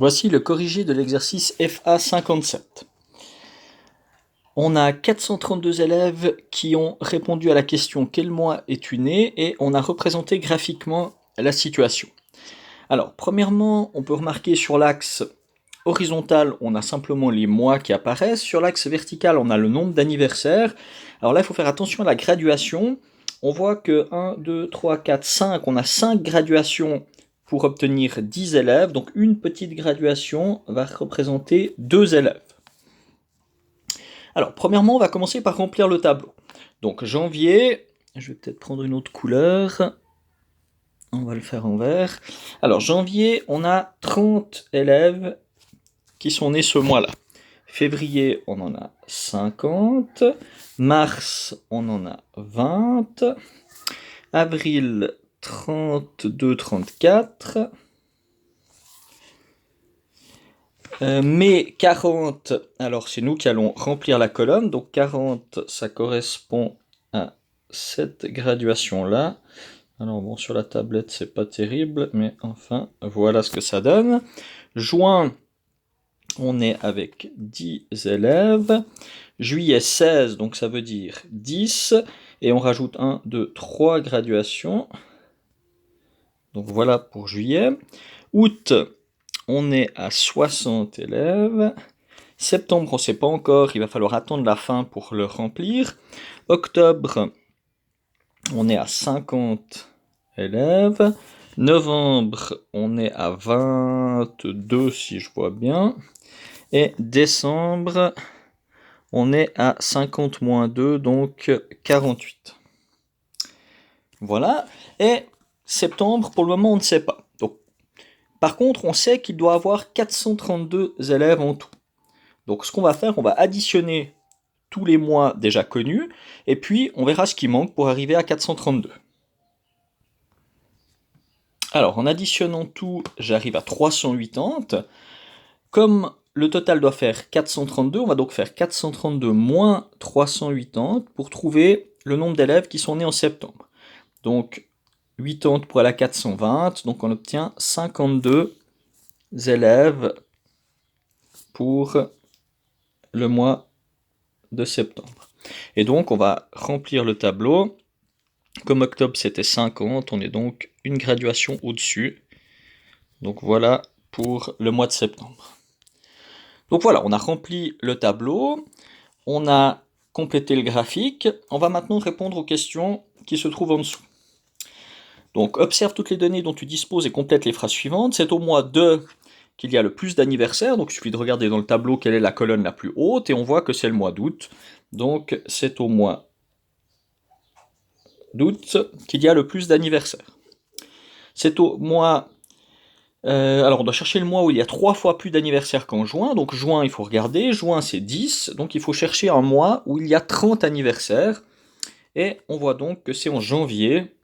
Voici le corrigé de l'exercice FA57. On a 432 élèves qui ont répondu à la question « Quel mois es-tu né ?» et on a représenté graphiquement la situation. Alors, premièrement, on peut remarquer sur l'axe horizontal, on a simplement les mois qui apparaissent. Sur l'axe vertical, on a le nombre d'anniversaires. Alors là, il faut faire attention à la graduation. On voit que 1, 2, 3, 4, 5, on a 5 graduations pour obtenir 10 élèves. Donc une petite graduation va représenter 2 élèves. Alors, premièrement, on va commencer par remplir le tableau. Donc janvier, je vais peut-être prendre une autre couleur. On va le faire en vert. Alors janvier, on a 30 élèves qui sont nés ce mois-là. Février, on en a 50. Mars, on en a 20. Avril, 32, 34. Mai, 40. Alors, c'est nous qui allons remplir la colonne. Donc, 40, ça correspond à cette graduation-là. Alors, bon, sur la tablette, c'est pas terrible, mais enfin, voilà ce que ça donne. Juin, on est avec 10 élèves. Juillet, 16, donc ça veut dire 10. Et on rajoute 1, 2, 3 graduations. Donc voilà pour juillet. Août, on est à 60 élèves. Septembre, on ne sait pas encore, il va falloir attendre la fin pour le remplir. Octobre, on est à 50 élèves. Novembre, on est à 22 si je vois bien. Et décembre, on est à 50 moins 2, donc 48. Voilà. Et septembre, pour le moment, on ne sait pas. Donc, par contre, on sait qu'il doit avoir 432 élèves en tout. Donc, ce qu'on va faire, on va additionner tous les mois déjà connus, et puis on verra ce qui manque pour arriver à 432. Alors, en additionnant tout, j'arrive à 380. Comme le total doit faire 432, on va donc faire 432 moins 380 pour trouver le nombre d'élèves qui sont nés en septembre. Donc, 80 pour aller à 420, donc on obtient 52 élèves pour le mois de septembre. Et donc, on va remplir le tableau. Comme octobre, c'était 50, on est donc une graduation au-dessus. Donc voilà pour le mois de septembre. Donc voilà, on a rempli le tableau, on a complété le graphique. On va maintenant répondre aux questions qui se trouvent en dessous. Donc observe toutes les données dont tu disposes et complète les phrases suivantes. C'est au mois de qu'il y a le plus d'anniversaires, donc il suffit de regarder dans le tableau quelle est la colonne la plus haute, et on voit que c'est le mois d'août. Donc c'est au mois d'août qu'il y a le plus d'anniversaires. C'est au mois... alors on doit chercher le mois où il y a 3 fois plus d'anniversaires qu'en juin, donc juin il faut regarder, juin c'est 10, donc il faut chercher un mois où il y a 30 anniversaires, et on voit donc que c'est en janvier,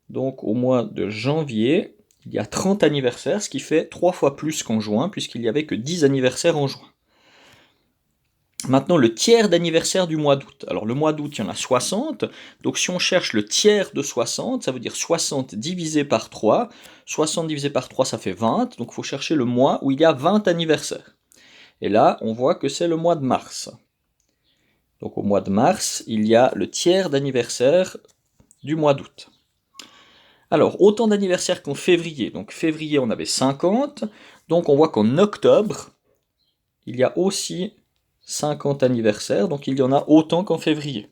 donc au mois de janvier, il y a 30 anniversaires, ce qui fait 3 fois plus qu'en juin, puisqu'il n'y avait que 10 anniversaires en juin. Maintenant, le tiers d'anniversaire du mois d'août. Alors, le mois d'août, il y en a 60. Donc, si on cherche le tiers de 60, ça veut dire 60 divisé par 3. 60 divisé par 3, ça fait 20. Donc, il faut chercher le mois où il y a 20 anniversaires. Et là, on voit que c'est le mois de mars. Donc, au mois de mars, il y a le tiers d'anniversaire du mois d'août. Alors, autant d'anniversaires qu'en février. Donc, février, on avait 50. Donc, on voit qu'en octobre, il y a aussi 50 anniversaires, donc il y en a autant qu'en février.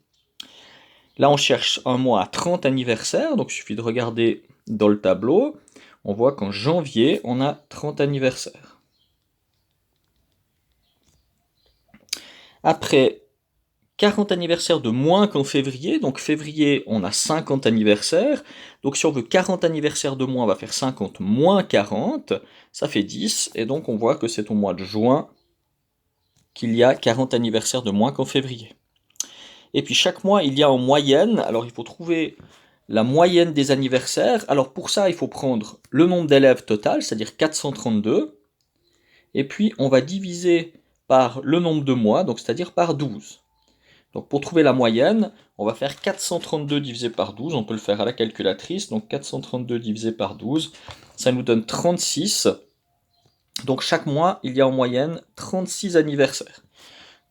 Là, on cherche un mois à 30 anniversaires, donc il suffit de regarder dans le tableau. On voit qu'en janvier, on a 30 anniversaires. Après, 40 anniversaires de moins qu'en février, donc février, on a 50 anniversaires. Donc si on veut 40 anniversaires de moins, on va faire 50 moins 40, ça fait 10, et donc on voit que c'est au mois de juin qu'il y a 40 anniversaires de moins qu'en février. Et puis chaque mois, il y a en moyenne, alors il faut trouver la moyenne des anniversaires. Alors pour ça, il faut prendre le nombre d'élèves total, c'est-à-dire 432, et puis on va diviser par le nombre de mois, donc c'est-à-dire par 12. Donc pour trouver la moyenne, on va faire 432 divisé par 12, on peut le faire à la calculatrice, donc 432 divisé par 12, ça nous donne 36. Donc chaque mois, il y a en moyenne 36 anniversaires.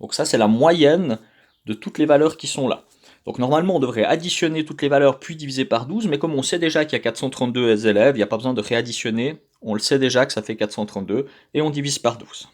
Donc ça, c'est la moyenne de toutes les valeurs qui sont là. Donc normalement, on devrait additionner toutes les valeurs puis diviser par 12, mais comme on sait déjà qu'il y a 432 élèves, il n'y a pas besoin de réadditionner, on le sait déjà que ça fait 432, et on divise par 12.